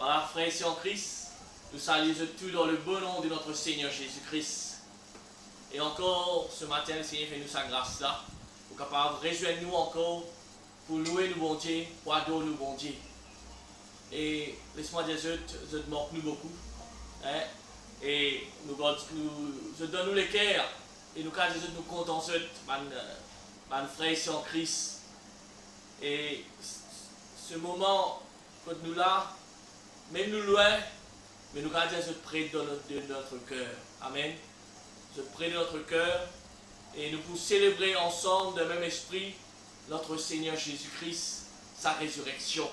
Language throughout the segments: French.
Voilà, frères et sœurs en Christ, nous saluons tous dans le bon nom de notre Seigneur Jésus-Christ. Et encore, ce matin, le Seigneur fait nous sa grâce là, pour capable de rejoindre nous encore, pour louer nous bon Dieu, pour adorer nous bon Dieu. Et laisse-moi dire, je te manque nous beaucoup. Hein? Et nous donne nous les cœurs, et nous, quand nous comptons mes frères et sœurs en Christ. Et ce moment, quand nous là, même nous loin, mais nous gardons près de notre cœur. Amen. Je prie de notre cœur et nous pouvons célébrer ensemble d'un même esprit notre Seigneur Jésus-Christ, sa résurrection,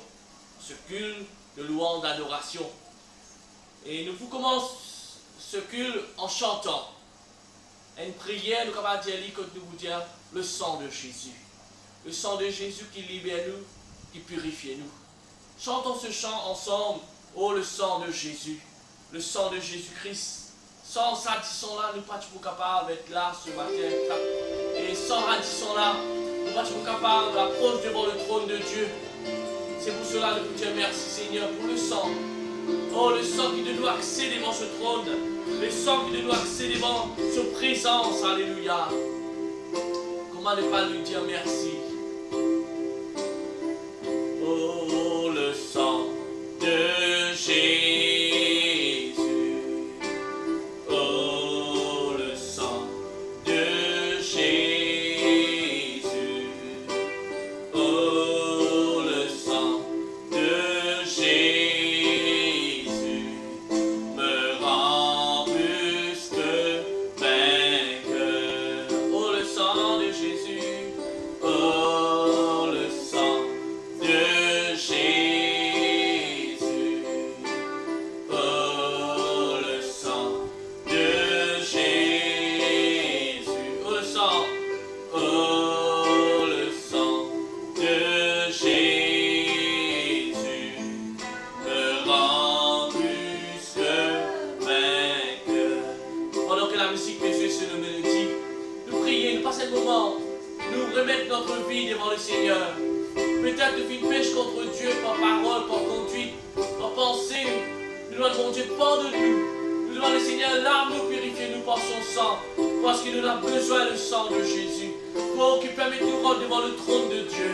ce culte de louange, d'adoration. Et nous pouvons commencer ce culte en chantant. Une prière, nous allons dire, quand nous vous dire le sang de Jésus. Le sang de Jésus qui libère nous, qui purifie nous. Chantons ce chant ensemble. Oh, le sang de Jésus, le sang de Jésus-Christ. Sans radisson là, nous ne sommes pas capables d'être là ce matin. Et sans radisson là, nous ne sommes pas capables d'approcher devant le trône de Dieu. C'est pour cela que nous disons merci Seigneur pour le sang. Oh, le sang qui nous accéder devant ce trône. Le sang qui nous accéder devant sa présence. Alléluia. Comment ne pas lui dire merci? Oh, le sang de Jésus, oh le sang de Jésus, oh le sang de Jésus me rend plus que vainqueur. Oh le sang de Jésus, oh le sang de Jésus. Nous remettre notre vie devant le Seigneur. Peut-être que tu pêches contre Dieu par parole, par conduite, par pensée. Nous demandons Dieu, pardonne-nous. Nous demandons le Seigneur, lave-nous, purifie-nous par son sang. Parce qu'il nous a besoin du sang de Jésus. Pour qu'il permette de nous rendre devant le trône de Dieu.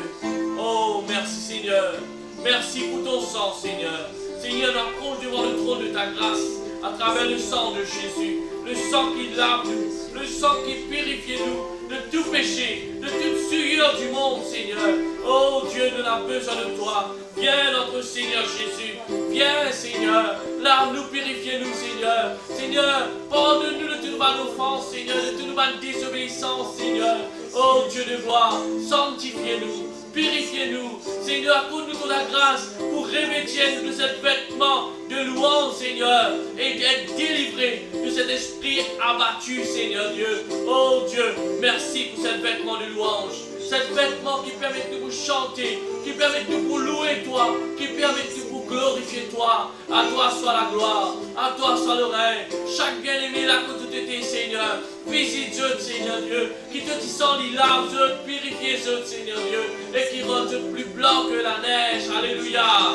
Oh, merci Seigneur. Merci pour ton sang, Seigneur. Seigneur, nous approche devant le trône de ta grâce à travers le sang de Jésus. Le sang qui lave nous, le sang qui purifie nous de tout péché, de toute souillure du monde, Seigneur. Oh Dieu, nous avons besoin de toi. Viens notre Seigneur Jésus. Viens Seigneur. Lave-nous, purifiez-nous, Seigneur. Seigneur, pardonne-nous de toute mal offense, Seigneur, de toute mal désobéissance, Seigneur. Oh Dieu de gloire, sanctifiez-nous. Purifiez-nous, Seigneur, accorde-nous ton grâce pour revêtir-nous de ce vêtement de louange, Seigneur, et d'être délivrés de cet esprit abattu, Seigneur Dieu. Oh Dieu, merci pour ce vêtement de louange, ce vêtement qui permet de vous chanter, qui permet de vous louer toi, qui permet de vous glorifier toi. À toi soit la gloire, à toi soit le règne. Chaque bien-aimé là que tu étais, Seigneur, visite Dieu, Seigneur Dieu, qui te descend, il lave Dieu, purifie Dieu, Seigneur Dieu, et qui rend Dieu plus blanc que la neige. Alléluia.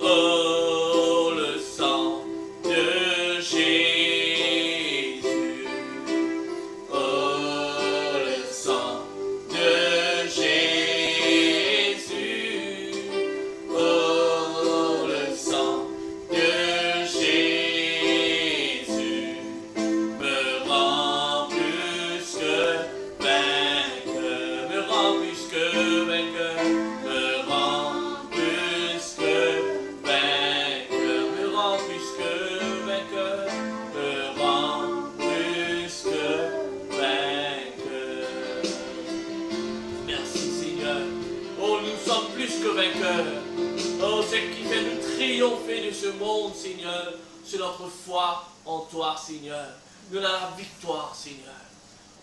Oh, le sang de Jésus. Oh, le sang de Jésus. Oh, le sang de Jésus me rend plus que vainqueur, me rend plus que vainqueur, me rend plus que vainqueur, me rend plus que vainqueur, me rend plus que vainqueur. Merci Seigneur. Oh, nous sommes plus que vainqueurs. Oh, c'est qui fait nous triompher de ce monde, Seigneur. C'est notre foi en toi, Seigneur. Nous avons la victoire, Seigneur.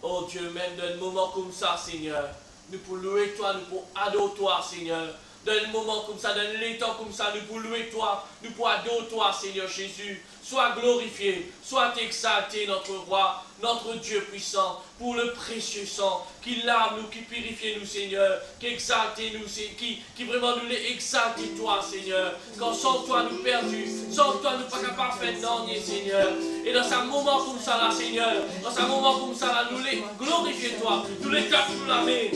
Oh Dieu, même dans un moment comme ça, Seigneur, nous pouvons louer toi, nous pouvons adorer toi, Seigneur. dans le moment comme ça, dans les temps comme ça, nous pour louer toi, nous pour adorer toi, Seigneur Jésus. Sois glorifié, sois exalté, notre roi, notre Dieu puissant, pour le précieux sang, qui lave nous, qui purifie nous, Seigneur, qui exalte nous, qui vraiment nous exalte toi, Seigneur. Quand sans toi nous perdus, sans toi nous pas capables de faire non, Seigneur. Et dans un moment comme ça, là, Seigneur, dans un moment comme ça, là, nous les glorifions toi, nous les tape-nous la main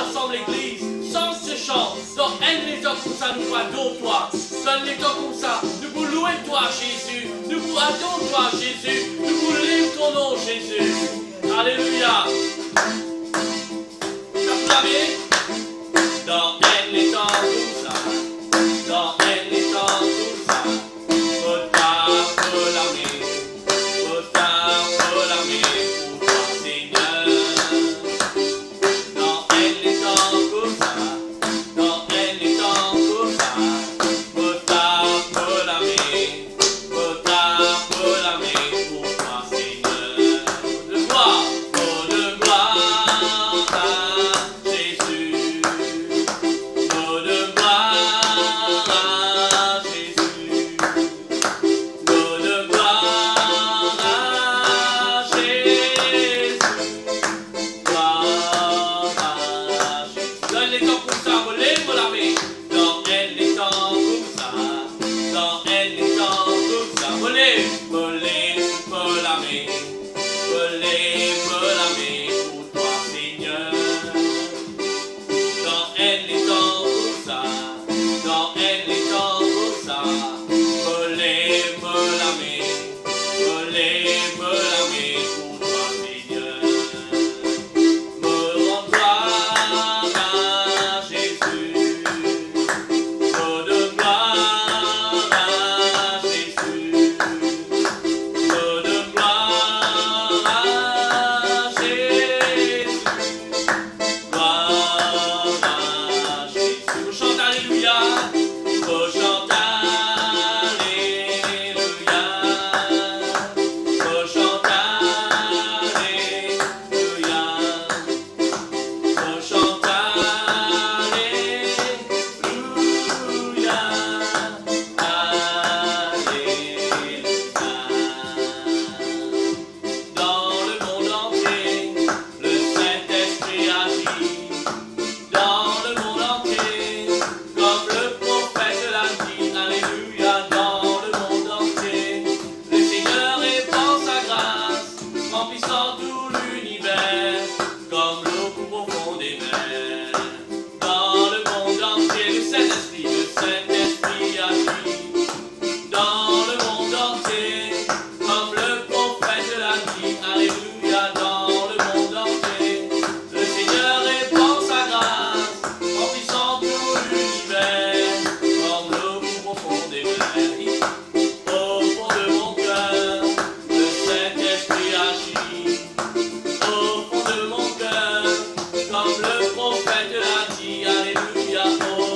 ensemble, l'Église, sans ce chant, dans un temps comme ça, nous adorons toi, dans les temps comme ça, nous vous louer toi, Jésus, nous vous adorons toi, Jésus, nous vous lèvons ton nom, Jésus. Alléluia. Tape la main, dans un temps comme ça, dans un temps comme ça, au tape la main, au tape la main, pour toi, Seigneur. Dans un temps comme ça, dans un temps comme ça, au tape la main, au tape la main, pour toi, Seigneur. De gloire à Jésus. De gloire à Jésus. De gloire à Jésus. Gloire à Jésus. Dans les temps comme ça, lève la main. Dans les temps comme ça, dans les temps comme ça, lève la main. Lève la main pour toi, Seigneur. Dans les temps comme ça, dans les temps comme ça, lève la main. Lève la main pour toi, Seigneur. Me rends gloire à Jésus. De gloire à Jésus. De gloire à Jésus. Gloire à Jésus. On chante Alléluia. On chante Alléluia. On chante Alléluia. On chante Alléluia. Alléluia. Dans le monde entier, le Saint-Esprit agit. Dans le monde entier, comme le prophète l'a dit, Alléluia. Dans le monde entier, le Seigneur répand sa grâce, remplissant tout l'univers, comme l'eau coule au fond des mers. Dans le monde entier, le Saint-Esprit agit. Dans le monde entier, comme le prophète l'a dit, Alléluia. Dans le monde entier, le Seigneur répand sa grâce, remplissant tout l'univers, comme l'eau coule au fond des mers. Au fond de mon cœur, le Saint-Esprit agit. Au fond de mon cœur, comme le prophète l'a dit, Alléluia. Au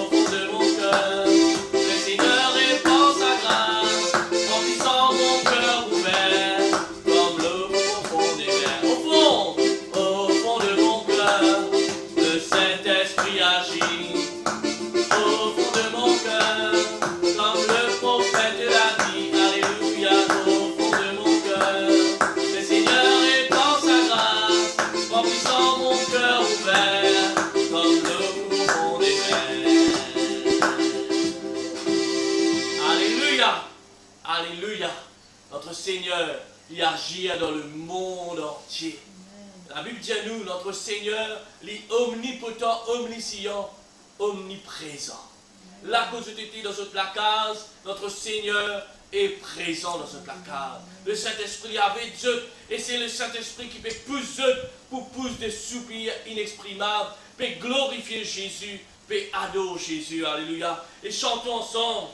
fond de mon cœur, le Seigneur répand sa grâce, remplissant mon cœur ouvert, comme l'eau au fond des mers. Au fond de mon cœur, le Saint-Esprit agit. Au fond de mon cœur, comme le prophète l'a dit, Alléluia. Au fond de mon cœur, le Seigneur répand sa grâce, remplissant mon cœur ouvert, comme l'eau au fond des mers. Alléluia, Alléluia. Notre Seigneur, il agit dans le monde entier. La Bible dit à nous, notre Seigneur, il est omnipotent, omniscient, omniprésent. Là que tu étais dans ce placard, notre Seigneur est présent dans ce placard. Le Saint-Esprit avait Dieu, et c'est le Saint-Esprit qui peut pousser pour pousser des soupirs inexprimables, peut glorifier Jésus, peut adorer Jésus. Alléluia. Et chantons ensemble,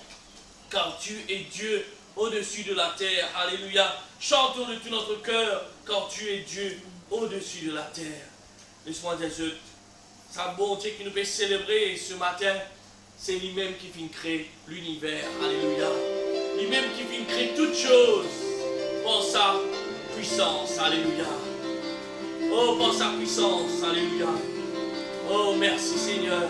car tu es Dieu au-dessus de la terre. Alléluia. Chantons de tout notre cœur, car tu es Dieu au-dessus de la terre. Laisse-moi dire, sa bonté qui nous peut célébrer ce matin, c'est lui-même qui vient créer l'univers. Alléluia. Lui-même qui vient créer toutes choses par sa puissance. Alléluia. Oh, par sa puissance. Alléluia. Oh, merci Seigneur.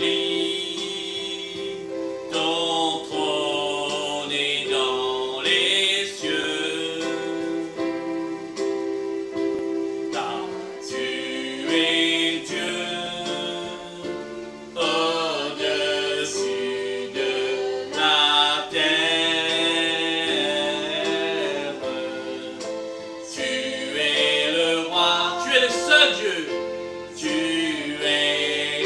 établi. Ton trône est dans les cieux. Car tu es Dieu au-dessus de la terre. Tu es le roi, tu es le seul Dieu. Tu es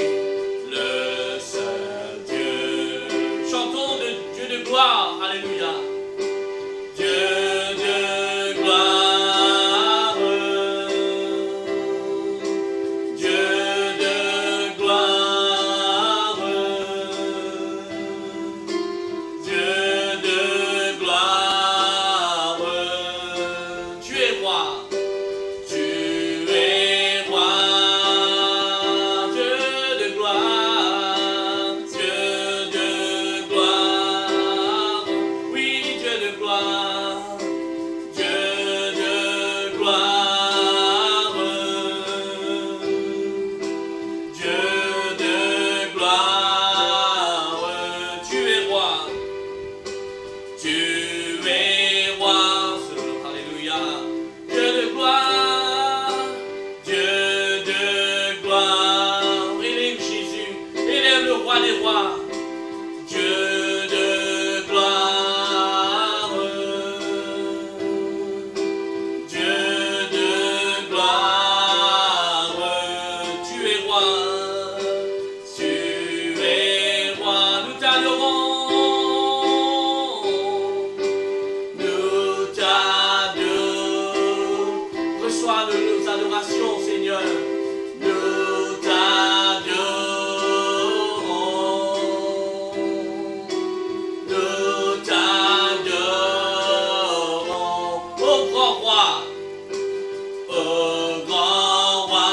le seul Dieu. Chantons de Dieu de gloire, alléluia. Dieu de gloire. Dieu de gloire. Dieu de gloire. Tu es roi. Tu es roi. Dieu de gloire. Dieu de gloire. Oui, Dieu de gloire. Dieu de gloire. Dieu de gloire. Tu es roi. Tu es roi. Alléluia. Dieu de gloire. Dieu de gloire. Élève Jésus. Élève le roi des rois. Dieu de gloire. Dieu de gloire. Tu es roi. Tu es roi. Nous t'adorons. Nous t'adorons. Reçois nos adorations, Seigneur. Nous t'adorons. Nous t'adorons. Ô grand roi. Ô grand roi.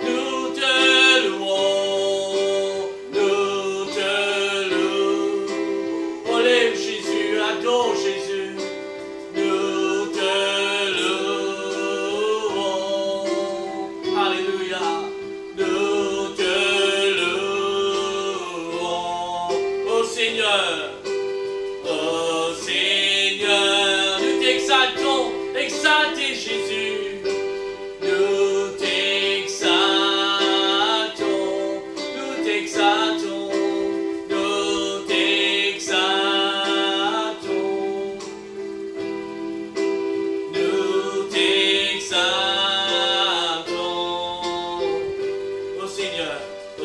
Nous te louons. Nous te louons. Olève Jésus, adore Jésus. Nous te louons. Alléluia. Nous te louons. Ô Seigneur. Ô Seigneur. Nous t'exaltons. Exaltez Jésus. Nous t'exaltons. Nous t'exaltons. Nous t'exaltons. Nous t'exaltons. Ô Seigneur, ô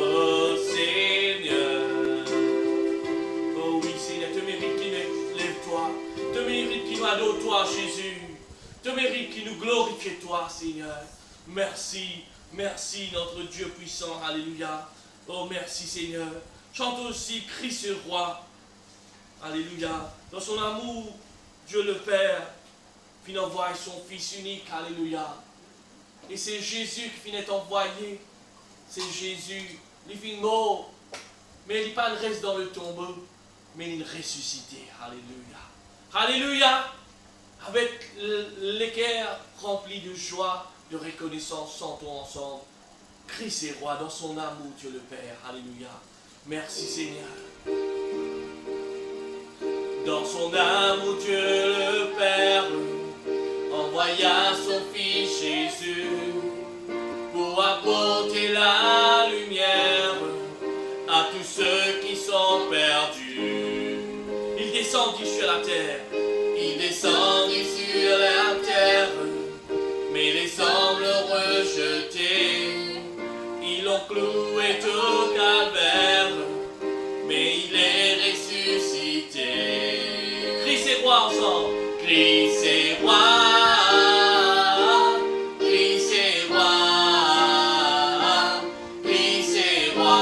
Seigneur. Oh oui Seigneur, te mérite qui nous lève-toi. Te mérite qui nous adore toi Jésus. Te mérite qui nous glorifie toi Seigneur. Merci, merci notre Dieu puissant, alléluia. Oh merci Seigneur. Chante aussi Christ le roi. Alléluia. Dans son amour, Dieu le Père fit envoyer son Fils unique, alléluia. Et c'est Jésus qui finit envoyé. C'est Jésus, il fit mort, mais il pas reste dans le tombeau, mais il ressuscité, alléluia. Alléluia. Avec les cœurs remplis de joie, de reconnaissance, chantons ensemble. Christ est roi dans son amour, Dieu le Père. Alléluia. Merci Seigneur. Dans son amour, Dieu le Père envoya son Fils Jésus pour apporter la lumière à tous ceux qui sont perdus. Il descendit sur la terre. Il descendit sur la terre, mais les hommes l'ont rejeté. Ils l'ont cloué au calvaire, mais il est ressuscité. Christ est roi ensemble. Christ est roi. Christ est roi. Christ est roi.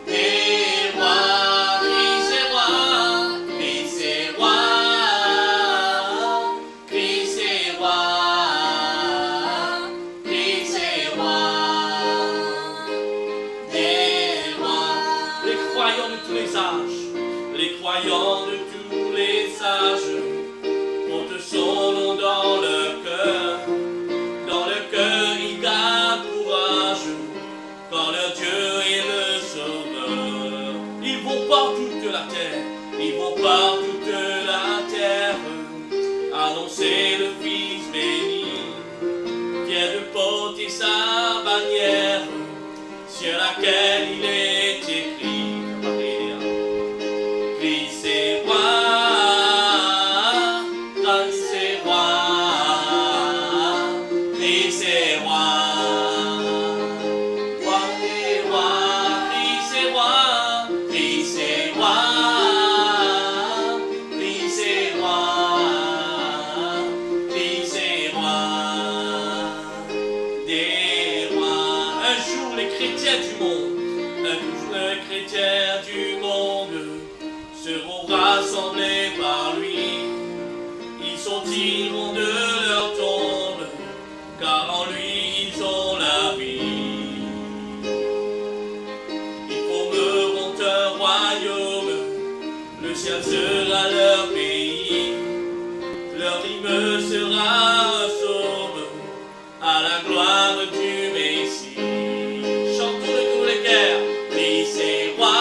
Des rois. Christ est roi. Christ est roi. Christ est roi. Christ est roi. Des rois. Les croyants de tous les âges. Les croyants de tous les âges par toute la terre, annoncer le Fils béni, fier de porter sa bannière, sur laquelle il est écrit, Christ est roi, Christ est roi, Christ est roi. Seront rassemblés par lui, ils sortiront de leur tombe, car en lui ils ont la vie. Ils formeront un royaume, le ciel sera leur pays, leur hymne sera un psaume à la gloire du Messie. Chantons de tous les cœurs, Christ est roi.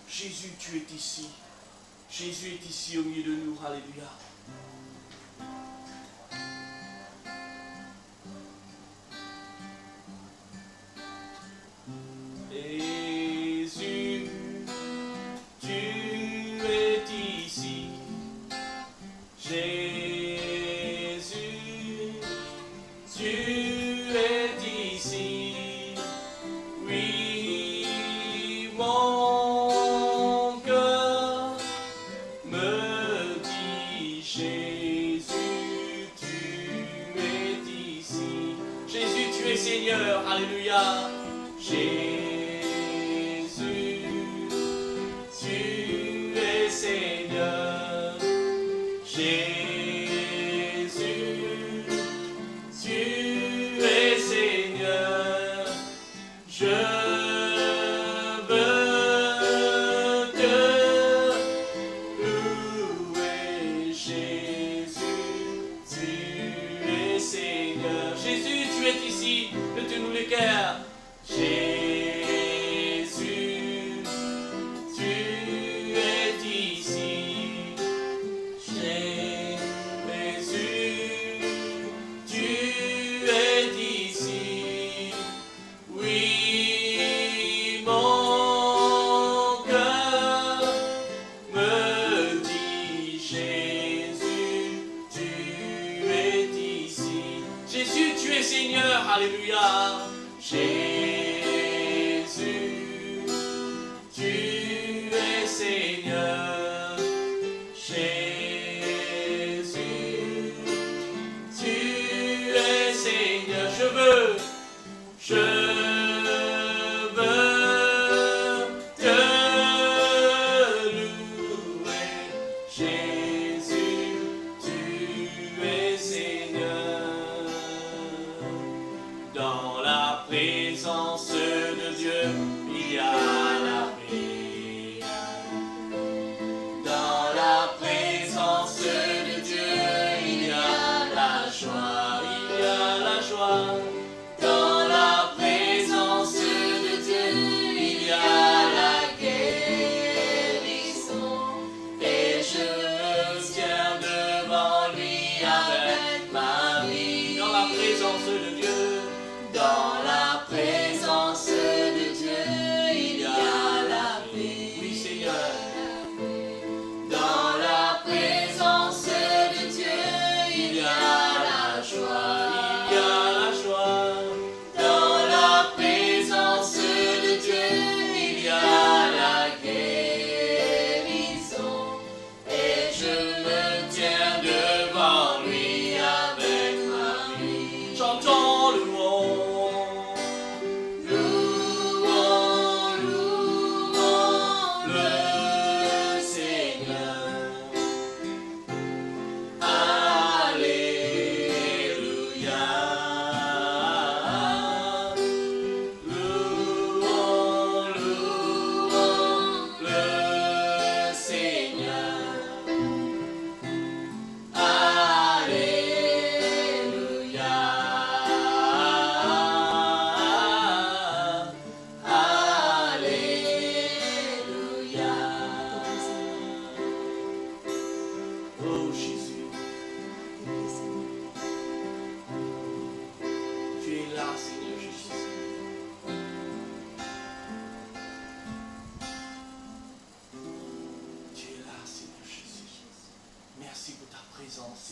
Jésus, tu es ici. Jésus est ici au milieu de nous. Alléluia. Jésus, tu es ici. Jésus, tu es ici. Oui, mon Seigneur, alléluia. Jésus, tu es Seigneur. Jésus, tu es Seigneur. Je veux te louer. Jésus, tu es Seigneur. Jésus, tu es ici. Mettez-nous les cœurs. Jésus.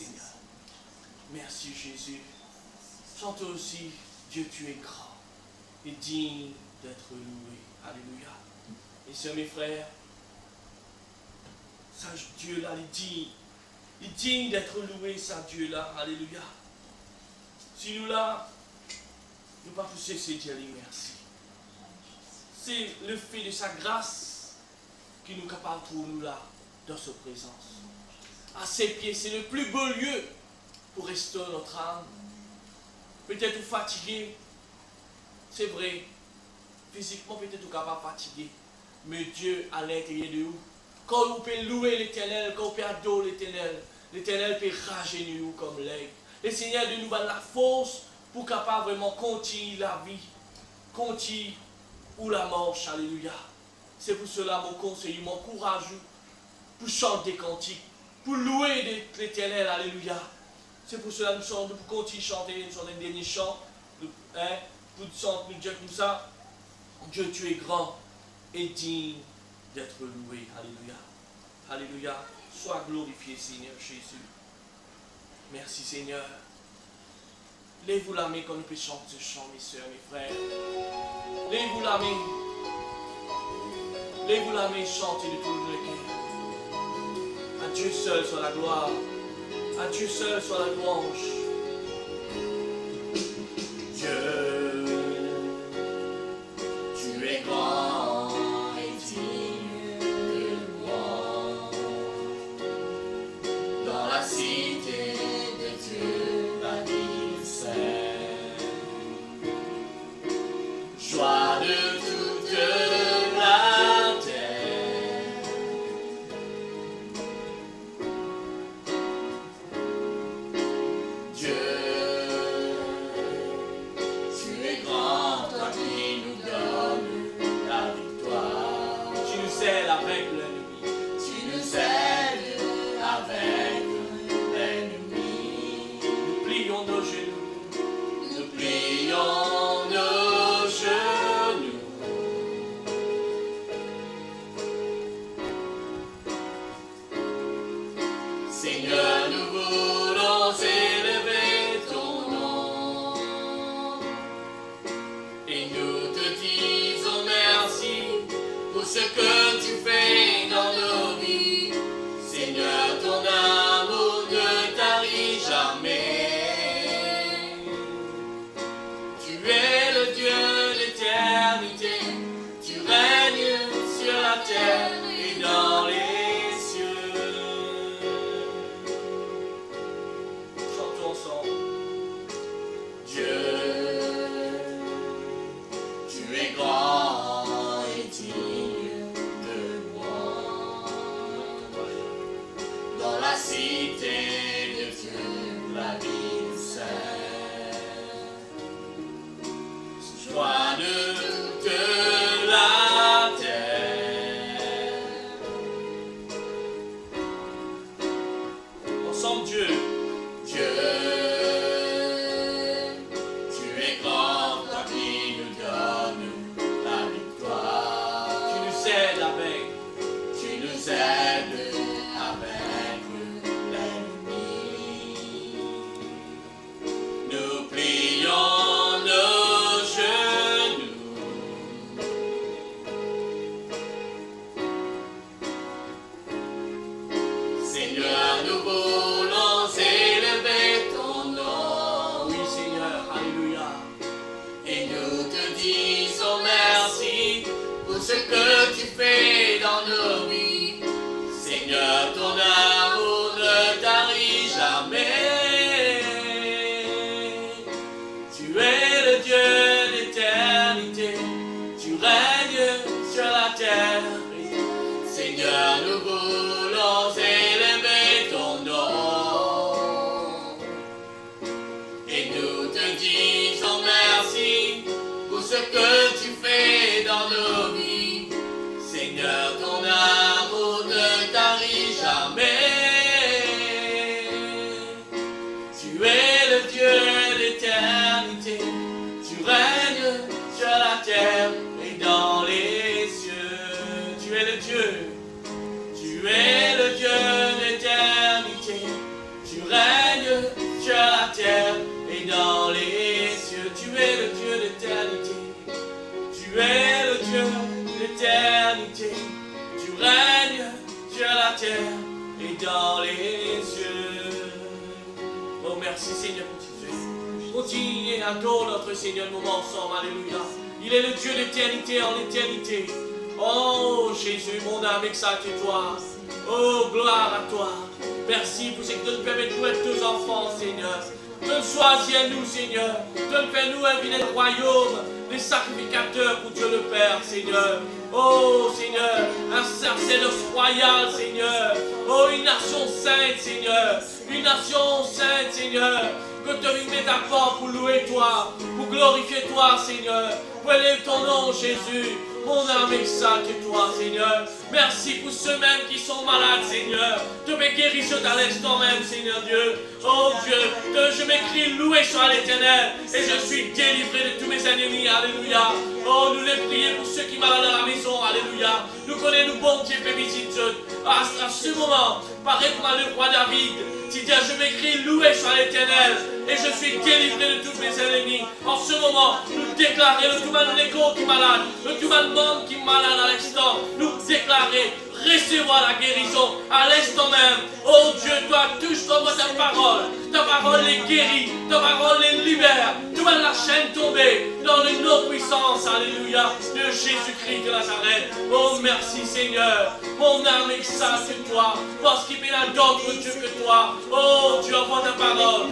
Seigneur. Merci, Jésus. Chante aussi, Dieu, tu es grand et digne d'être loué. Alléluia. Et sœurs, mes frères, ça, Dieu-là, il est digne d'être loué, ça, Dieu-là. Alléluia. Si nous là, nous ne pas plus cesser de dire merci. C'est le fait de sa grâce qui nous capable de trouver nous là, dans sa présence. À ses pieds, c'est le plus beau lieu pour restaurer notre âme. Peut-être fatigué, c'est vrai. Physiquement, peut-être capable de fatiguer. Mais Dieu, à l'intérieur de nous, quand vous pouvez louer l'Éternel, quand vous pouvez adorer l'Éternel peut rajeunir nous comme l'aigle. Le Seigneur de nous donne la force pour capable vraiment continuer la vie, continuer ou la marche. Alléluia. C'est pour cela mon conseil, mon courage pour chanter des cantiques, pour louer l'Éternel. Alléluia. C'est pour cela que nous chantons, pour continuer à chanter, nous chantons un dernier chant, pour chanter Dieu comme ça. Dieu, tu es grand et digne d'être loué. Alléluia. Alléluia. Sois glorifié, Seigneur Jésus. Merci, Seigneur. Lève-vous la main quand nous pouvons chanter ce chant, mes soeurs, mes frères. Lève-vous la main. Lève-vous la main, chantez de tout le cœur. À Dieu seul soit la gloire. À Dieu seul soit la louange. Dieu, tu es grand et digne de louange. Dans la cité de Dieu, la ville sainte. Joie de toute la terre. Dieu, tu es grand, toi qui nous donnes la victoire. Tu nous aides avec l'ennemi. Tu nous aides avec l'ennemi. Nous plions nos genoux. Nous plions nos genoux. Seigneur, nous voulons élever ton nom et nous te disons merci pour ce que tu fais dans nos vies. Seigneur, ton amour ne tarit jamais. Tu es le Dieu d'éternité, tu règnes sur la terre et dans les cieux. Chantons ensemble. Dieu, tu es grand et digne de louange. Dans la cité de Dieu, la ville sainte. Joie de toute la terre. Ensemble, Dieu. Dieu, tu es grand, toi qui nous donnes la victoire. Tu nous aides avec. Tu nous aides avec l'ennemi. Nous plions nos genoux. Seigneur, nous voulons élever ton nom. Oui, Seigneur, alléluia. Et nous te disons merci pour ce que tu fais dans nos vies. Seigneur, ton amour ne tarit jamais. Tu es le Dieu d'éternité, tu règnes sur la terre. Seigneur, nous voulons élever ton nom. Et nous te disons merci pour ce que tu fais dans nos vies. Seigneur, ton amour ne tarit jamais. Tu es le Dieu d'éternité, tu règnes sur la terre et dans les cieux. Tu es le Dieu l'éternité. Tu règnes sur la terre et dans les cieux. Oh, merci Seigneur pour Jésus. Continue et adore notre Seigneur le moment ensemble. Alléluia. Il est le Dieu d'éternité en éternité. Oh Jésus, mon âme exalte toi. Oh, gloire à toi. Merci pour ce que tu nous permets de nous être tes enfants, Seigneur. Tu nous choisis à nous, Seigneur. Tu nous fais nous un vilain royaume, des sacrificateurs pour Dieu le Père, Seigneur. Oh, Seigneur, un sacerdoce royal, Seigneur. Oh, une nation sainte, Seigneur. Une nation sainte, Seigneur. Que tu viennes mettre à part pour louer toi, pour glorifier toi, Seigneur. Pour élever ton nom, Jésus. Mon âme exalte toi, Seigneur. Merci pour ceux-mêmes qui sont malades, Seigneur. Tu me guéris à l'instant même, Seigneur Dieu. Oh Dieu, que je m'écris loué soit l'Éternel. Et je suis délivré de tous mes ennemis. Alléluia. Oh, nous les prions pour ceux qui sont malades à la maison. Alléluia. Nous connaissons nous, bon Dieu, fais visite. À ce moment, pareil comme le roi David. Tu dis, je m'écris loué soit l'Éternel. Et je suis délivré de tous mes ennemis. En ce moment, nous déclarer le tout mal l'égo qui est malade, le tout mal monde qui est malade à l'instant. Nous déclarer, recevoir la guérison à l'instant même. Oh Dieu, toi, touche ta parole. Ta parole les guérit, ta parole les libère. Tu vas la chaîne tomber dans le nom puissance, alléluia, de Jésus-Christ de Nazareth. Oh merci Seigneur, mon âme exalte toi, parce qu'il n'y a d'autre Dieu que toi. Oh Dieu, envoie ta parole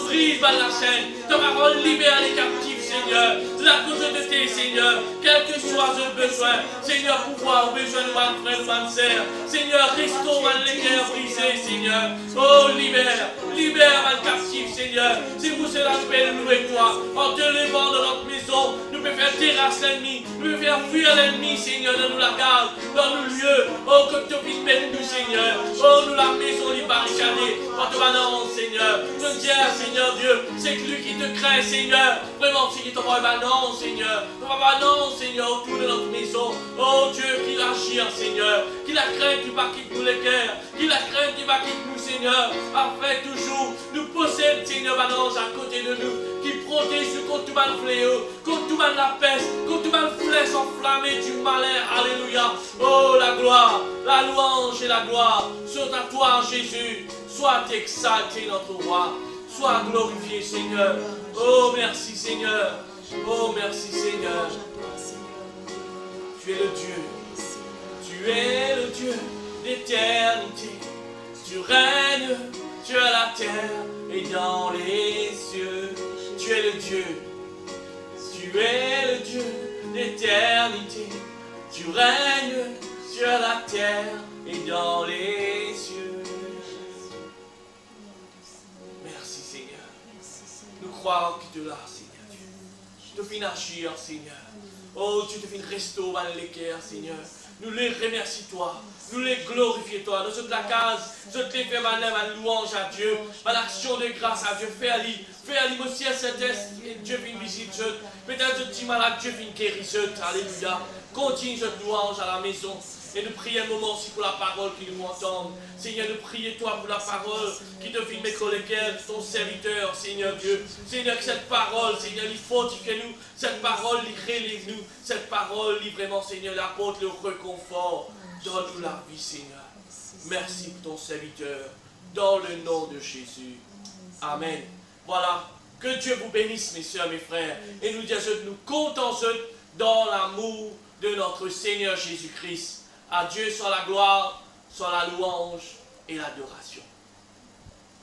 brise par la chaîne, ta parole libère les captifs, Seigneur, la communauté, Seigneur, quel que soit le besoin, Seigneur, pouvoir, besoin de ma frère, de ma sœur, Seigneur, restaure les cœurs brisés, Seigneur. Oh, libère ma captif, Seigneur. C'est pour cela que nous pouvons louer toi. En te levant de notre maison, nous pouvons faire terrasser l'ennemi, nous pouvons faire fuir l'ennemi, Seigneur, dans nous la garde, dans nos lieux. Oh, que tu puisses mettre nous, Seigneur. Oh, nous la maison les barricadée. En te banant, Seigneur. Te dire, Seigneur Dieu, c'est que lui qui te craint, Seigneur. Vraiment, c'est qui t'envoie banant, Seigneur. T'envoie banant, Seigneur, autour de notre maison. Oh, Dieu, qu'il agir, Seigneur. Qu'il la crainte, tu vas quitter nous les cœurs. Qu'il la crainte, tu vas quitter nous, Seigneur. Après, toujours, nous possède, Seigneur, banant à côté de nous. Qui protège contre tout mal fléau, contre tout mal la peste, contre tout mal flèche enflammée du malin. Alléluia. Oh, la gloire, la louange et la gloire sont à toi, Jésus. Sois exalté, notre roi. Sois glorifié, Seigneur. Oh, merci, Seigneur. Oh, merci, Seigneur. Tu es le Dieu. Tu es le Dieu d'éternité. Tu règnes sur la terre et dans les cieux. Tu es le Dieu. Tu es le Dieu d'éternité. Tu règnes sur la terre et dans les cieux. Merci, Seigneur. Nous croyons que tu es là, Seigneur Dieu. Tu finis agir, Seigneur. Oh, tu te finis restaurer les cœurs, Seigneur. Nous les remercions, toi. Nous les glorifions, toi. Dans toute la case, je te fais ma louange à Dieu, ma action de grâce à Dieu. Fais-le aussi à cet est, et Dieu vient visiter. Peut-être que tu es malade, Dieu vient guérir. Alléluia. Continue cette louange à la maison. Et nous prions un moment aussi pour la parole qui nous entende. Seigneur, nous prions toi pour la parole qui devine mes collègues, ton serviteur, Seigneur Dieu. Seigneur, que cette parole, Seigneur, il fortifie-nous. Cette parole, il relève-nous. Cette parole, il vraiment, Seigneur, apporte le réconfort. Donne-nous la vie, Seigneur. Merci pour ton serviteur. Dans le nom de Jésus. Amen. Voilà. Que Dieu vous bénisse, mes soeurs, mes frères. Et nous disons, nous comptons dans l'amour de notre Seigneur Jésus-Christ. À Dieu soit la gloire, soit la louange et l'adoration.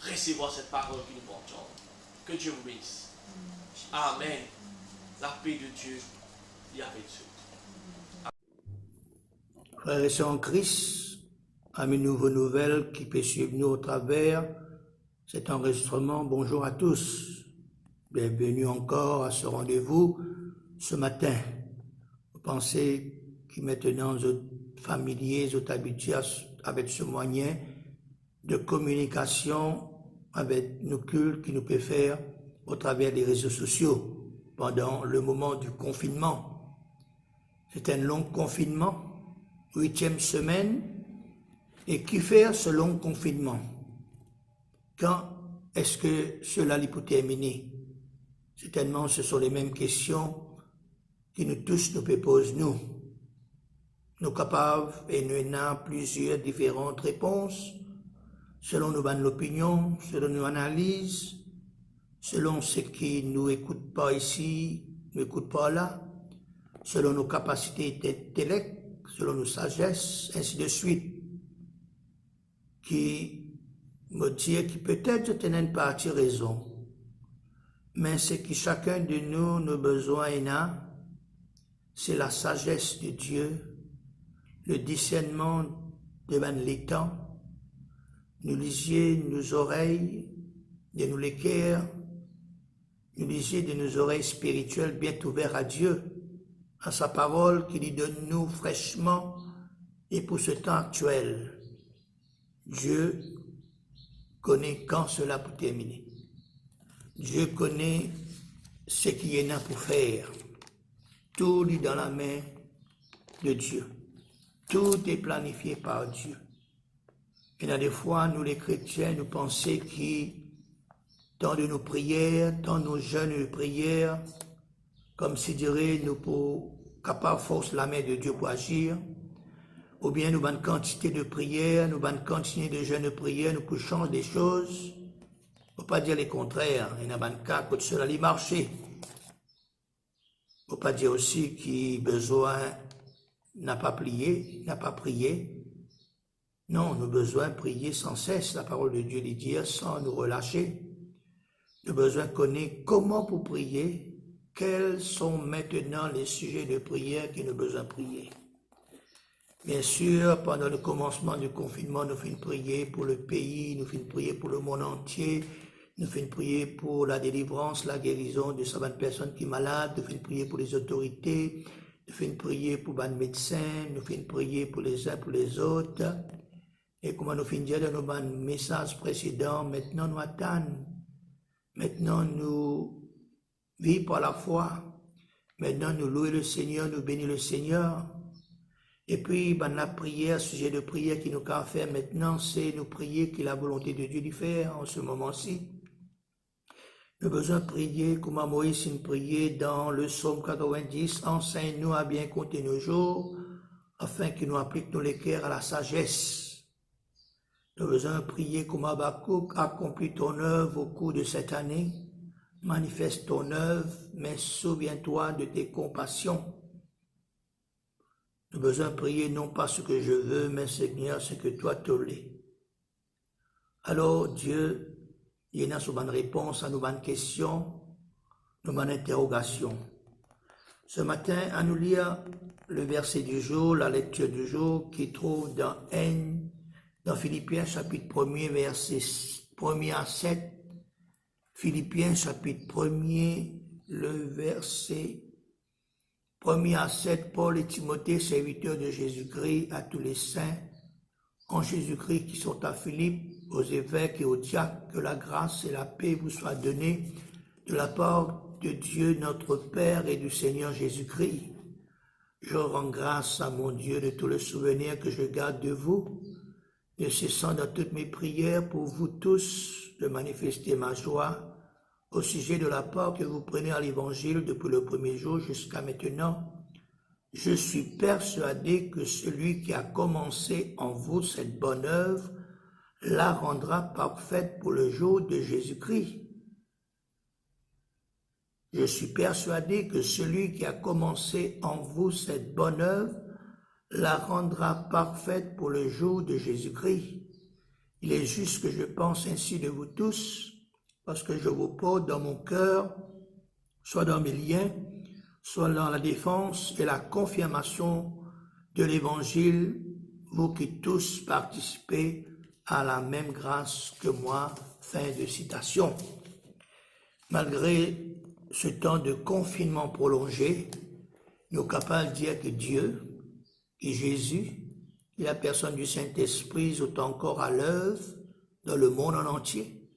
Recevez cette parole qui nous entend. Que Dieu vous bénisse. Amen. La paix de Dieu y avec vous. Frères et sœurs en Christ, amis nouveaux nouvelles qui peuvent suivre nous au travers cet enregistrement, bonjour à tous. Bienvenue encore à ce rendez-vous ce matin. Vous pensez que maintenant vous êtes familiers, vous êtes habitués avec ce moyen de communication avec nos cultes qui nous peut faire au travers des réseaux sociaux pendant le moment du confinement. C'est un long confinement, 8e semaine, et qui fait ce long confinement? Quand est-ce que cela peut terminer? Certainement, ce sont les mêmes questions qui nous tous nous posent, nous. nous capables et nous avons plusieurs différentes réponses selon nos bonnes opinions, selon nos analyses, selon ce qui nous écoute pas ici, nous écoute pas là, selon nos capacités d'intellect, selon nos sagesses, ainsi de suite, qui me dit que peut-être je tenais une partie raison, mais ce que chacun de nous nos besoins a, c'est la sagesse de Dieu, le discernement devant les temps, nous lisiez nos oreilles, de nos l'équerre, nous lisiez de nos oreilles spirituelles bien ouvertes à Dieu, à sa parole qui lui donne nous fraîchement et pour ce temps actuel. Dieu connaît quand cela peut terminer. Dieu connaît ce qu'il y en a pour faire. Tout est dans la main de Dieu. Tout est planifié par Dieu. Et là, des fois, nous les chrétiens, nous pensons que tant de nos prières, tant de nos jeûnes de prières, comme si dirait nous pour capable force la main de Dieu pour agir, ou bien nous avons une quantité de prières, nous avons une quantité de jeûnes de prières, nous pouvons changer des choses. Il ne faut pas dire le contraire. Il y a un cas que cela allait marcher. Il ne faut pas dire aussi qu'il a besoin n'a pas prié. Non, nous avons besoin de prier sans cesse, la parole de Dieu dit dire, sans nous relâcher. Nous avons besoin de connaître comment pour prier, quels sont maintenant les sujets de prière que nous avons besoin de prier. Bien sûr, pendant le commencement du confinement, nous faisons prier pour le pays, nous faisons prier pour le monde entier, nous faisons prier pour la délivrance, la guérison de certaines personnes qui sont malades, nous faisons prier pour les autorités, nous faisons prier pour les médecins, nous faisons prier pour les uns pour les autres. Et comme nous faisons dire dans nos messages précédents, maintenant nous attendons. Maintenant nous vivons par la foi. Maintenant nous louons le Seigneur, nous bénissons le Seigneur. Et puis, la prière, sujet de prière qui nous a fait maintenant, c'est nous prier que la volonté de Dieu lui faire en ce moment-ci. Nous avons besoin de prier comme Moïse nous priait dans le psaume 90, enseigne-nous à bien compter nos jours, afin que nous appliquions les cœurs à la sagesse. Nous avons besoin de prier comme Habakkuk, accomplis ton œuvre au cours de cette année, manifeste ton œuvre, mais souviens-toi de tes compassions. Nous avons besoin de prier non pas ce que je veux, mais Seigneur, ce que toi t'oblais. Alors Dieu, il y a une bonne réponse à nos bonnes questions, nos bonnes interrogations. Ce matin, à nous lire le verset du jour, la lecture du jour, qui trouve dans Philippiens chapitre 1er, verset 1er à 7. Philippiens chapitre 1er, le verset 1er à 7, Paul et Timothée, serviteurs de Jésus-Christ, à tous les saints en Jésus-Christ qui sont à Philippe, aux évêques et aux diacres, que la grâce et la paix vous soient données de la part de Dieu notre Père et du Seigneur Jésus-Christ. Je rends grâce à mon Dieu de tout le souvenir que je garde de vous, ne cessant dans toutes mes prières pour vous tous de manifester ma joie au sujet de la part que vous prenez à l'Évangile depuis le premier jour jusqu'à maintenant. Je suis persuadé que celui qui a commencé en vous cette bonne œuvre la rendra parfaite pour le jour de Jésus-Christ. Je suis persuadé que celui qui a commencé en vous cette bonne œuvre la rendra parfaite pour le jour de Jésus-Christ. Il est juste que je pense ainsi de vous tous, parce que je vous porte dans mon cœur, soit dans mes liens, soit dans la défense et la confirmation de l'Évangile, vous qui tous participez à la même grâce que moi. Fin de citation. Malgré ce temps de confinement prolongé, nous sommes capables de dire que Dieu, que Jésus, et la personne du Saint-Esprit sont encore à l'œuvre dans le monde en entier,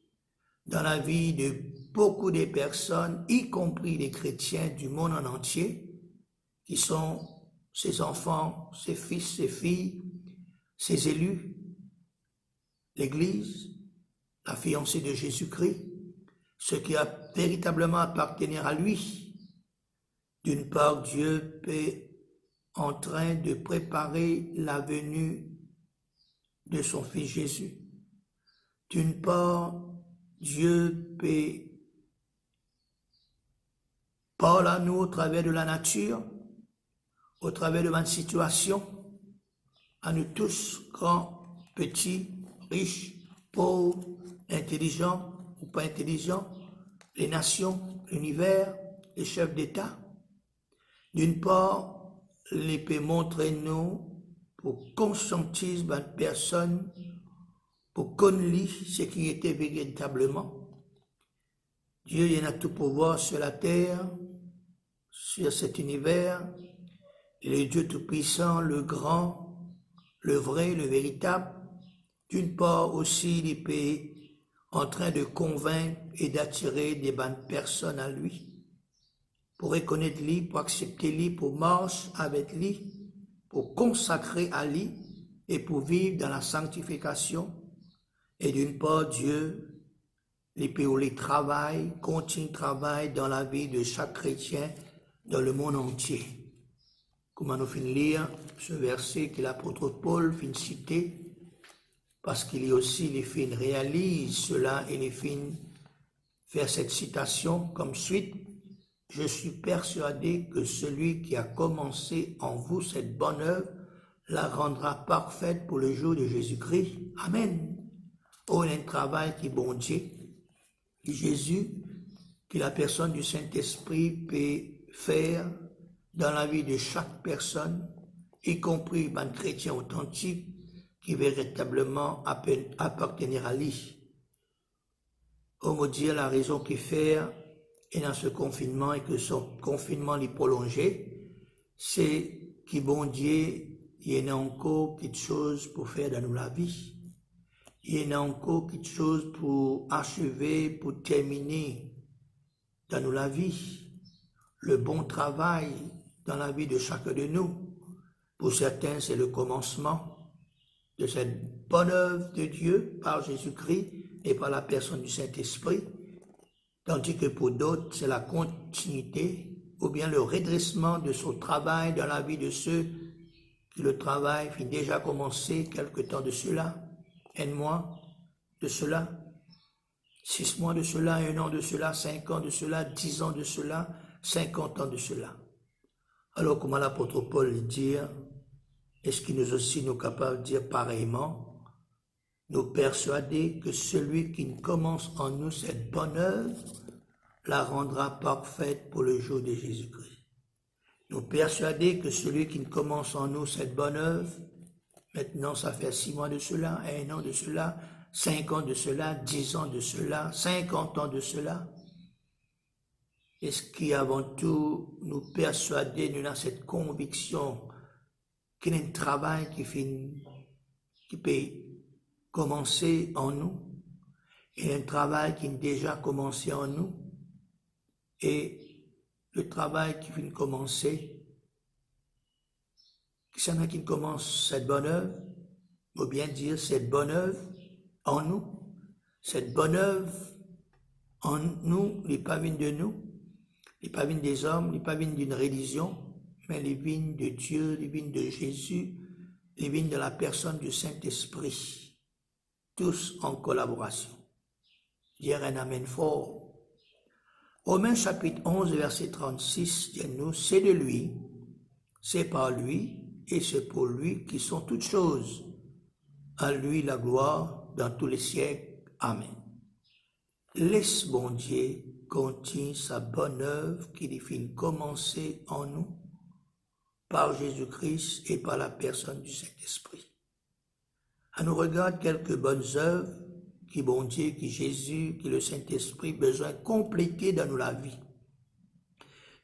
dans la vie de beaucoup de personnes, y compris les chrétiens du monde en entier, qui sont ses enfants, ses fils, ses filles, ses élus, l'Église, la fiancée de Jésus-Christ, ce qui a véritablement appartenir à lui. D'une part, Dieu peut en train de préparer la venue de son Fils Jésus. D'une part, Dieu parle à nous au travers de la nature, au travers de ma situation, à nous tous, grands, petits, riches, pauvres, intelligents ou pas intelligents, les nations, l'univers, les chefs d'État. D'une part, il peut montrer nous pour conscientiser une personne, pour connaître ce qui était véritablement. Dieu il a tout pouvoir sur la terre, sur cet univers. Il est Dieu tout-puissant, le grand, le vrai, le véritable. D'une part aussi, il est en train de convaincre et d'attirer des bonnes personnes à lui, pour reconnaître lui, pour accepter lui, pour marcher avec lui, pour consacrer à lui et pour vivre dans la sanctification. Et d'une part, Dieu, il peut les travail, continue de travailler dans la vie de chaque chrétien dans le monde entier. Comment nous finissons lire ce verset que l'apôtre Paul finit citer, parce qu'il y a aussi les fins réalise cela et les fins faire cette citation comme suite. Je suis persuadé que celui qui a commencé en vous cette bonne œuvre la rendra parfaite pour le jour de Jésus-Christ. Amen. Oh, il y a un travail qui est bon Dieu, Jésus, que la personne du Saint-Esprit peut faire dans la vie de chaque personne, y compris un chrétien authentique qui véritablement appartenir à lui. Oh mon Dieu, la raison qu'il fait et dans ce confinement et que son confinement est prolongé, c'est que bon Dieu, il y a encore quelque chose pour faire dans nous la vie. Il y a encore quelque chose pour achever, pour terminer dans nous la vie. Le bon travail dans la vie de chacun de nous. Pour certains, c'est le commencement de cette bonne œuvre de Dieu par Jésus-Christ et par la personne du Saint-Esprit, tandis que pour d'autres, c'est la continuité ou bien le redressement de son travail dans la vie de ceux qui le travail finit déjà commencé quelque temps de cela, un mois de cela, 6 mois de cela, 1 an de cela, 5 ans de cela, 10 ans de cela, 50 ans de cela. Alors comment l'apôtre Paul dit, est-ce qu'il nous aussi nous capable de dire pareillement, nous persuader que celui qui commence en nous cette bonne œuvre la rendra parfaite pour le jour de Jésus-Christ. Nous persuader que celui qui commence en nous cette bonne œuvre, maintenant ça fait 6 mois de cela, 1 an de cela, 5 ans de cela, 10 ans de cela, 50 ans de cela, est-ce qui avant tout nous persuader, nous avons cette conviction qu'il y a un travail qui peut commencer en nous, et un travail qui a déjà commencé en nous, et le travail qui vient de commencer, c'est là qui commence cette bonne œuvre, ou bien dire cette bonne œuvre en nous, cette bonne œuvre en nous, n'est pas vine de nous, n'est pas vine des hommes, n'est pas vine d'une religion, mais les vignes de Dieu, les vignes de Jésus, les vignes de la personne du Saint-Esprit, tous en collaboration. Dire un amen fort. Romains chapitre 11, verset 36, dit-nous, c'est de lui, c'est par lui, et c'est pour lui qui sont toutes choses. À lui la gloire dans tous les siècles. Amen. Laisse bon Dieu continue sa bonne œuvre qu'il finit commencer en nous, par Jésus-Christ et par la personne du Saint-Esprit. À nous regarde quelques bonnes œuvres qui bon Dieu, qui Jésus, qui le Saint-Esprit besoin de compléter dans nous la vie.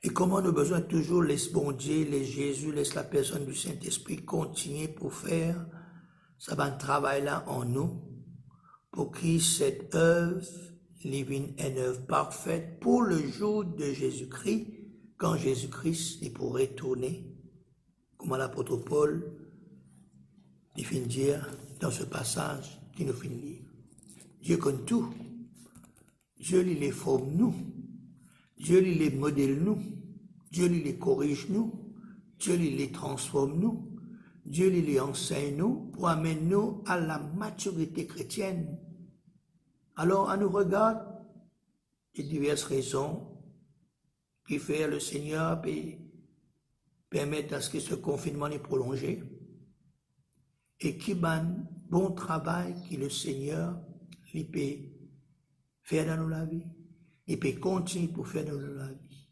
Et comment nous besoin toujours laisse bon Dieu, laisse Jésus, laisse la personne du Saint-Esprit continuer pour faire ça va travail là en nous, pour que cette œuvre divine est une œuvre parfaite pour le jour de Jésus-Christ, quand Jésus-Christ il pourrait retourner, comme l'apôtre Paul il finit de dire dans ce passage qui nous finit de lire. Dieu connaît tout. Dieu il les forme nous. Dieu il les modèle nous. Dieu il les corrige nous. Dieu les transforme nous. Dieu les enseigne nous pour amener nous à la maturité chrétienne. Alors, on nous regarde de diverses raisons qui fait le Seigneur et permettre à ce que ce confinement est prolongé et qui ban bon travail que le Seigneur il peut faire dans la vie, il peut continuer pour faire dans la vie.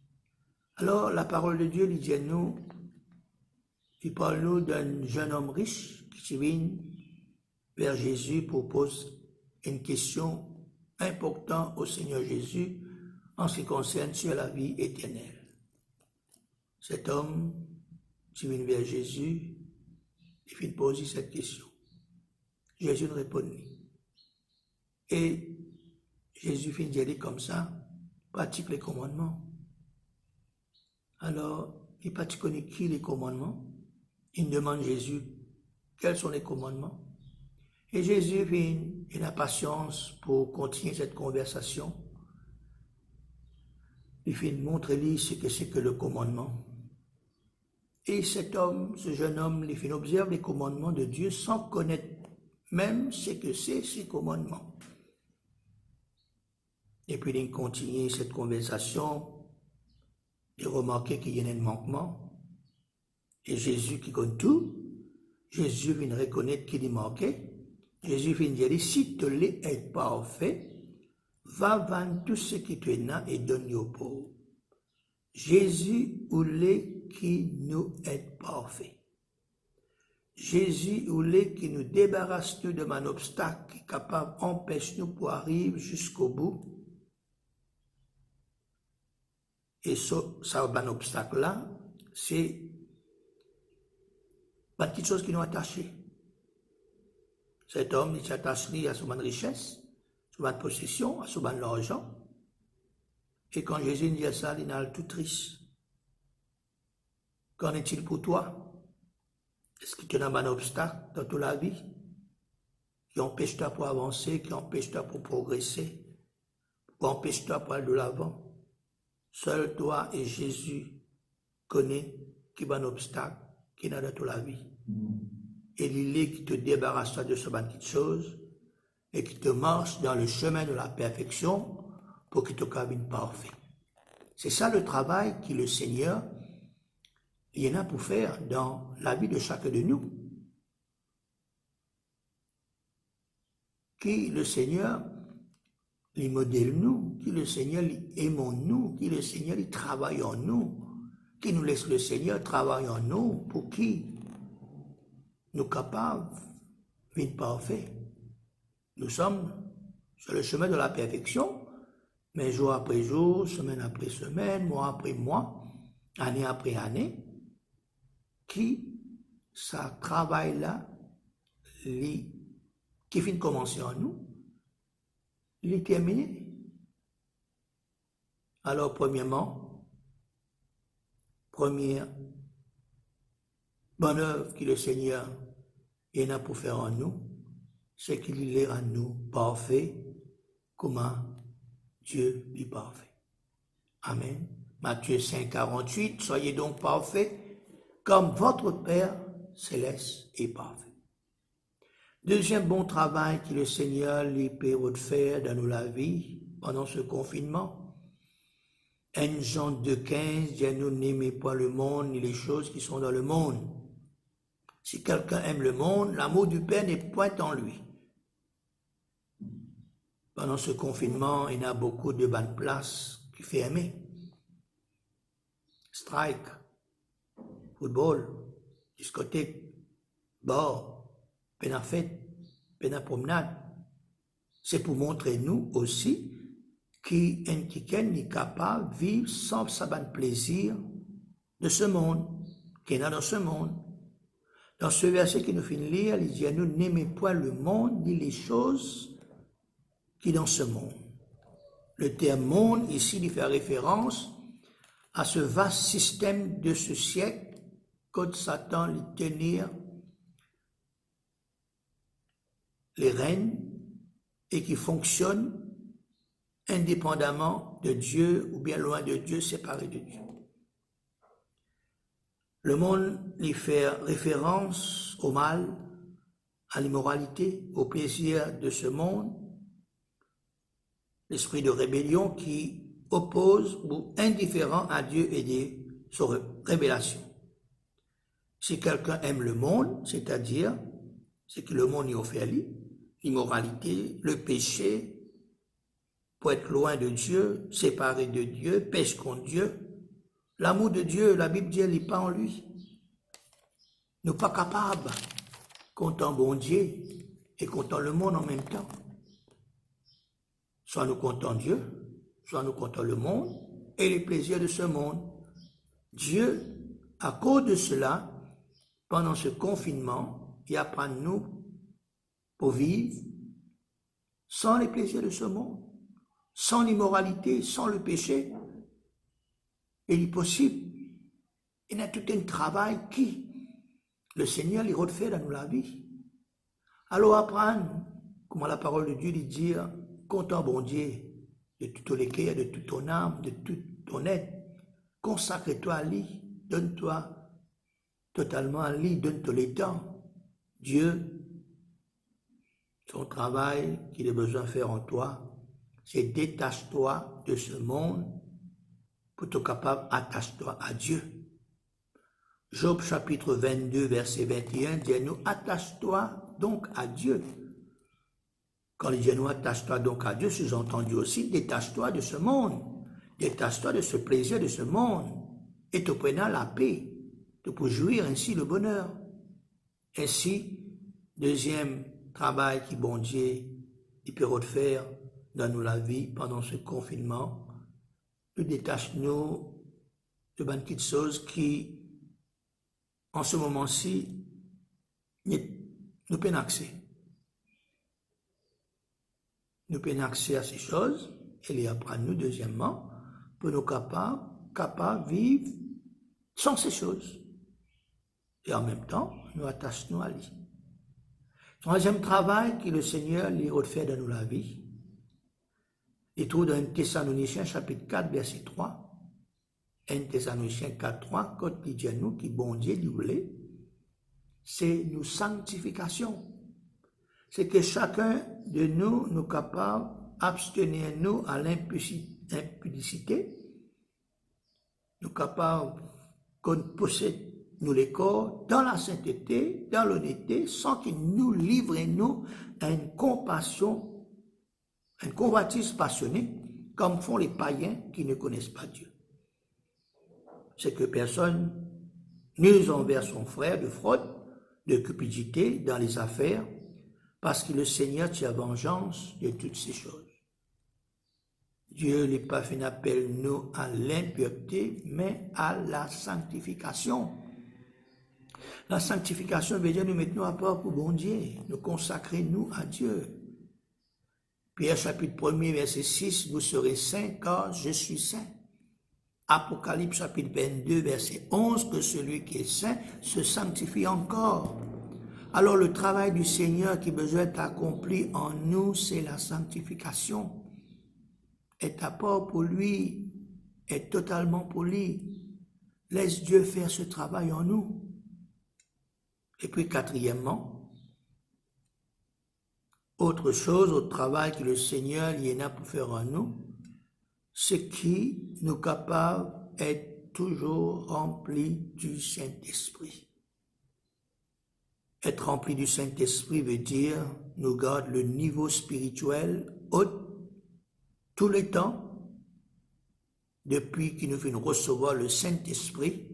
Alors, la parole de Dieu, il dit à nous, il parle nous d'un jeune homme riche qui vient vers Jésus pour poser une question importante au Seigneur Jésus en ce qui concerne sur la vie éternelle. Cet homme qui vient vers Jésus, il vient poser cette question. Jésus répond. Et Jésus vient dire comme ça, pratique les commandements. Alors, il pratique qui les commandements? Il demande Jésus, quels sont les commandements? Et Jésus vient, il a patience pour continuer cette conversation. Il vient montrer ce que c'est que le commandement. Et cet homme, ce jeune homme, il observe les commandements de Dieu sans connaître même ce que c'est ces commandements. Et puis il continue cette conversation, il remarque qu'il y a un manquement. Et Jésus qui connaît tout, Jésus vient reconnaître qu'il est manqué. Jésus vient dire, si tu es parfait, va vendre tout ce qui te est et donne aux pauvres. Jésus voulait qu'il nous est parfait. Jésus voulait qu'il nous débarrasse de un obstacle qui est capable d'empêcher nous pour arriver jusqu'au bout. Et ça, un obstacle-là, c'est pas petite chose qui nous attache. Cet homme, il s'attache à son richesse, à son possession, à son argent. Et quand Jésus dit ça, il est tout triste. Qu'en est-il pour toi? Est-ce qu'il y a un obstacle dans toute la vie qui empêche toi pour avancer, qui empêche toi pour progresser, qui empêche toi pour aller de l'avant? Seul toi et Jésus connaissent qu'il y a un obstacle qui est dans toute la vie. Et il est qui te débarrasse de ce petite chose et qui te marche dans le chemin de la perfection pour qu'il te cabine parfait. C'est ça le travail que le Seigneur il y en a pour faire dans la vie de chacun de nous. Qui le Seigneur il modèle nous, qui le Seigneur il aime nous, qui le Seigneur il travaille en nous, qui nous laisse le Seigneur travailler en nous pour qui nous capables d'être parfaits. Nous sommes sur le chemin de la perfection, mais jour après jour, semaine après semaine, mois après mois, année après année, qui ça travail là, qui finit de commencer en nous, il est terminé. Alors premièrement, première bonne œuvre que le Seigneur en a pour faire en nous, c'est qu'il est en nous parfait, comment Dieu est parfait. Amen. Matthieu 5, 48, soyez donc parfaits, comme votre Père céleste est parfait. Deuxième bon travail que le Seigneur lui peut faire dans la vie pendant ce confinement. 1 Jean 2,15 dit à nous, n'aimez pas le monde ni les choses qui sont dans le monde. Si quelqu'un aime le monde, l'amour du Père n'est point en lui. Pendant ce confinement, il y a beaucoup de bonnes places qui ferment. Strike, football, discothèque, bar, peine à fête, peine à promenade. C'est pour montrer nous aussi qu'un quelqu'un est capable de vivre sans savoir le plaisir de ce monde, qu'il y a dans ce monde. Dans ce verset qui nous fait lire, il dit à nous, n'aimez point le monde ni les choses qui dans ce monde. Le terme monde ici il fait référence à ce vaste système de ce siècle que Satan lui tenir les rênes et qui fonctionne indépendamment de Dieu ou bien loin de Dieu, séparé de Dieu. Le monde lui fait référence au mal, à l'immoralité, au plaisir de ce monde, l'esprit de rébellion qui oppose ou indifférent à Dieu et sa révélation. Si quelqu'un aime le monde, c'est-à-dire ce que le monde y offre, l'immoralité, le péché, pour être loin de Dieu, séparé de Dieu, pêche contre Dieu, l'amour de Dieu, la Bible dit, elle n'est pas en lui. Nous pas capables, comptant bon Dieu et comptant le monde en même temps. Soit nous comptons Dieu, soit nous comptons le monde et les plaisirs de ce monde. Dieu, à cause de cela, pendant ce confinement, il apprend nous pour vivre sans les plaisirs de ce monde, sans l'immoralité, sans le péché. Il est possible. Il y a tout un travail qui, le Seigneur, il refait dans la vie. Alors apprendre, comment la parole de Dieu dit dire, compte bon Dieu, de tout ton cœur, de toute ton âme, de tout ton être, consacre-toi à lui, donne-toi totalement à lui, donne-toi les temps. Dieu, son travail qu'il a besoin de faire en toi, c'est détache-toi de ce monde pour être capable, attache-toi à Dieu. Job chapitre 22, verset 21 dit nous, attache-toi donc à Dieu. Quand il dit nous, attache-toi donc à Dieu, sous-entendu aussi, détache-toi de ce monde, détache-toi de ce plaisir de ce monde, et te prenant la paix, pour jouir ainsi le bonheur. Ainsi, deuxième travail qui bon Dieu, il peut refaire dans nous la vie pendant ce confinement, nous détache-nous de bonnes petites choses qui, en ce moment-ci, nous peine accès. Nous peine accès à ces choses, et les apprendre nous, deuxièmement, pour nous capables de vivre sans ces choses. Et en même temps, nous attachons à lui. Troisième travail que le Seigneur lui refait dans nous la vie, il trouve dans 1 Thessaloniciens chapitre 4, verset 3. 1 Thessaloniciens 4, 3, quand il dit à nous qui bon Dieu lui voulait, c'est nous sanctification. C'est que chacun de nous, nous capables d'abstenir nous à l'impudicité, nous capables qu'on possède nous les corps dans la sainteté, dans l'honnêteté, sans qu'il nous livre nous à une compassion, un convoitise passionné, comme font les païens qui ne connaissent pas Dieu. C'est que personne n'use envers son frère de fraude, de cupidité dans les affaires, parce que le Seigneur tient vengeance de toutes ces choses. Dieu n'est pas fait appel nous à l'impureté, mais à la sanctification. La sanctification veut dire nous mettons à part pour bon Dieu, nous consacrer nous à Dieu. Pierre chapitre 1er verset 6, vous serez saints car je suis saint. Apocalypse chapitre 22 verset 11, que celui qui est saint se sanctifie encore. Alors le travail du Seigneur qui besoin d'être accompli en nous, c'est la sanctification. Être à part pour lui, être totalement pour lui. Laisse Dieu faire ce travail en nous. Et puis quatrièmement, autre chose, autre travail que le Seigneur y en a pour faire en nous, c'est qui nous capables d'être toujours remplis du Saint-Esprit. Être rempli du Saint-Esprit veut dire nous garde le niveau spirituel haut tout le temps, depuis qu'il nous fait recevoir le Saint-Esprit,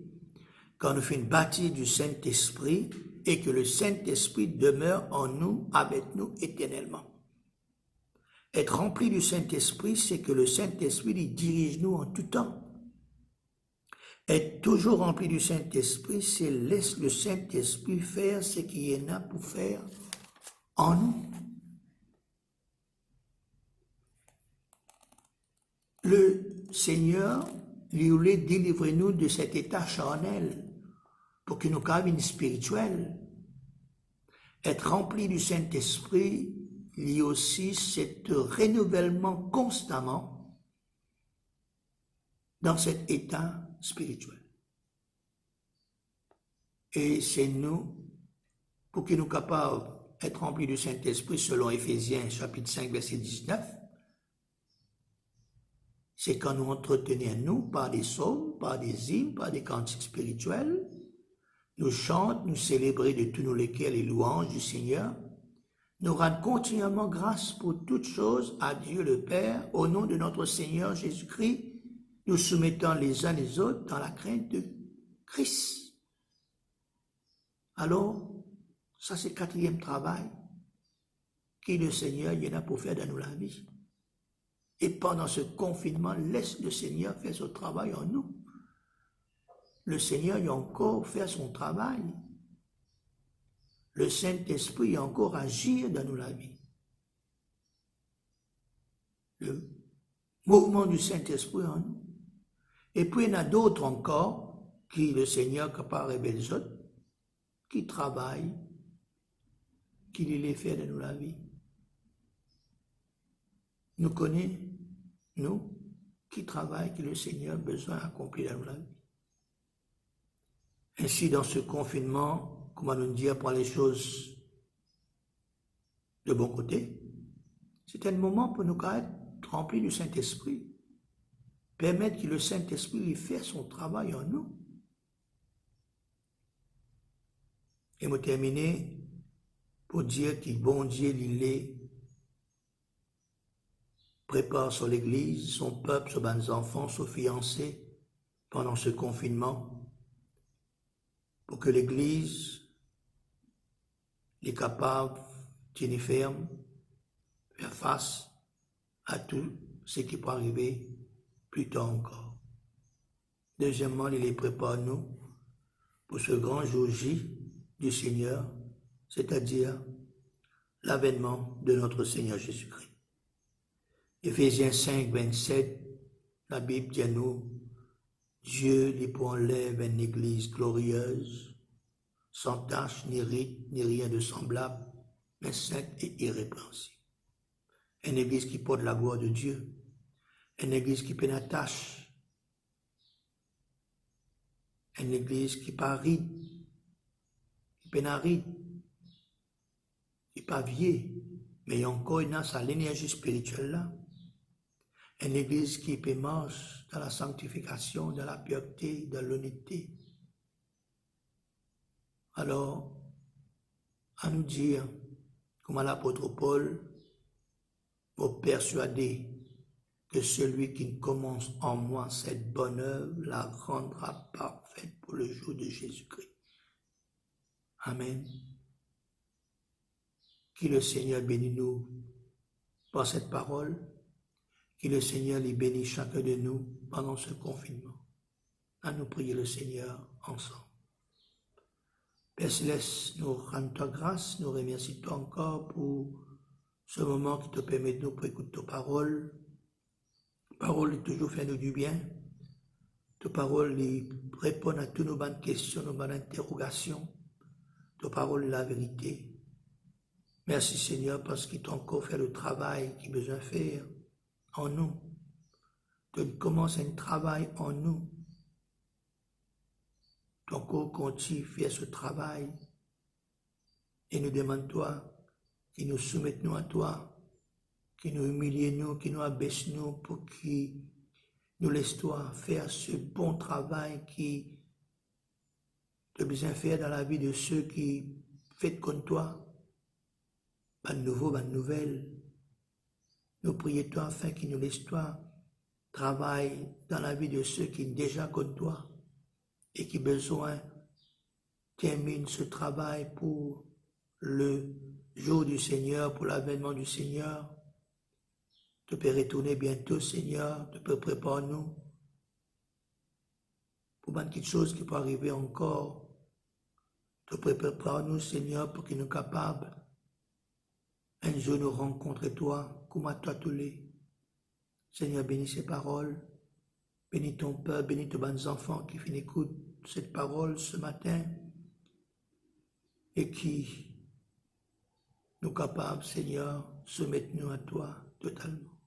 quand nous faisons bâtir du Saint-Esprit et que le Saint-Esprit demeure en nous, avec nous éternellement. Être rempli du Saint-Esprit, c'est que le Saint-Esprit il dirige nous en tout temps. Être toujours rempli du Saint-Esprit, c'est laisser le Saint-Esprit faire ce qu'il y en a pour faire en nous. Le Seigneur lui voulait délivrer nous de cet état charnel pour que nous cavions spirituel. Être rempli du Saint-Esprit, lui aussi, c'est un renouvellement constamment dans cet état spirituel. Et c'est nous, pour que nous capables d'être remplis du Saint-Esprit, selon Éphésiens chapitre 5, verset 19, c'est quand nous entretenons nous par des psaumes, par des hymnes, par des cantiques spirituels, nous chantons, nous célébrons de tous nos lesquels les louanges du Seigneur, nous rendons continuellement grâce pour toutes choses à Dieu le Père, au nom de notre Seigneur Jésus-Christ, nous soumettons les uns les autres dans la crainte de Christ. Alors, ça c'est le quatrième travail que le Seigneur y en a pour faire dans nous la vie. Et pendant ce confinement, laisse le Seigneur faire son travail en nous. Le Seigneur y a encore fait son travail. Le Saint-Esprit y a encore agir dans nous la vie. Le mouvement du Saint-Esprit en nous. Et puis il y en a d'autres encore qui le Seigneur capable de révéler les autres, qui travaillent, qui les fait dans nous la vie. Nous connaissons, nous, qui travaillent, que le Seigneur a besoin d'accomplir dans nous la vie. Ainsi, dans ce confinement, comment nous dire, prendre les choses de bon côté, c'est un moment pour nous être remplis du Saint-Esprit. Permettre que le Saint-Esprit lui fasse son travail en nous. Et me terminer pour dire que bon Dieu, il est prépare sur l'Église, son peuple, ses bonnes enfants, ses fiancés, pendant ce confinement, pour que l'Église est capable de tenir ferme, faire face à tout ce qui peut arriver plus tard encore. Deuxièmement, il les prépare nous pour ce grand jour J du Seigneur, c'est-à-dire l'avènement de notre Seigneur Jésus-Christ. Éphésiens 5, 27, la Bible dit à nous, Dieu lui enlève une église glorieuse, sans tache, ni rite, ni rien de semblable, mais sainte et irrépréhensible. Une église qui porte la gloire de Dieu, une église qui peine à tâche, une église qui pas ride, qui peine à ride, qui pas vieille, mais il y a encore une l'énergie spirituelle là. Une église qui marche dans la sanctification, dans la pureté, dans l'honnêteté. Alors, à nous dire, comme à l'apôtre Paul, pour persuader que celui qui commence en moi cette bonne œuvre la rendra parfaite pour le jour de Jésus-Christ. Amen. Que le Seigneur bénisse nous par cette parole. Que le Seigneur les bénisse chacun de nous pendant ce confinement. À nous prier le Seigneur ensemble. Père Céleste, nous rendons ta grâce, nous remercions toi encore pour ce moment qui te permet de nous écouter ta parole. Ta parole est toujours fait nous du bien. Ta parole répond à toutes nos bonnes questions, nos bonnes interrogations. Ta parole est la vérité. Merci Seigneur parce qu'il t'a encore fait le travail qu'il a besoin de faire en nous. Tu commences un travail en nous. Ton corps continue à faire ce travail et nous demande-toi qu'il nous soumette nous à toi, qu'il nous humilie nous, qu'il nous abaisse nous pour qu'il nous laisse toi faire ce bon travail qui te besoin faire dans la vie de ceux qui font comme toi. Pas de nouveau, pas de nouvelles. Nous prions toi afin qu'il nous laisse toi travailler dans la vie de ceux qui sont déjà comme toi et qui besoin termine ce travail pour le jour du Seigneur, pour l'avènement du Seigneur. Tu peux retourner bientôt, Seigneur, tu peux préparer nous pour beaucoup de choses qui peuvent arriver encore. Tu peux préparer nous, Seigneur, pour qu'il nous capables un jour nous rencontrer toi, comme à toi tous les. Seigneur, bénis ces paroles, bénis ton peuple, bénis tes bonnes enfants qui finissent écouter cette parole ce matin et qui nous capables, Seigneur, soumettre-nous à toi totalement.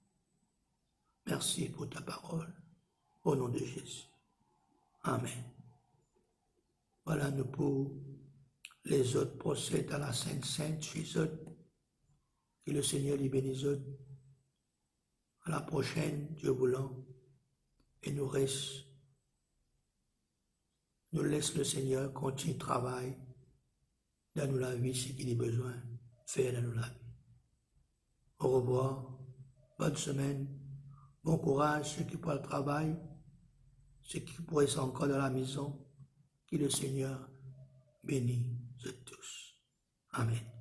Merci pour ta parole, au nom de Jésus. Amen. Voilà, nous pour les autres procèdent à la Sainte chez eux. Que le Seigneur les bénisse. À la prochaine, Dieu voulant. Et nous laisse le Seigneur continuer le travail dans nous la vie, ce qu'il a besoin de faire dans nous la vie. Au revoir, bonne semaine, bon courage, ceux qui pourraient le travail, ceux qui pourraient être encore dans la maison, que le Seigneur bénisse tous. Amen.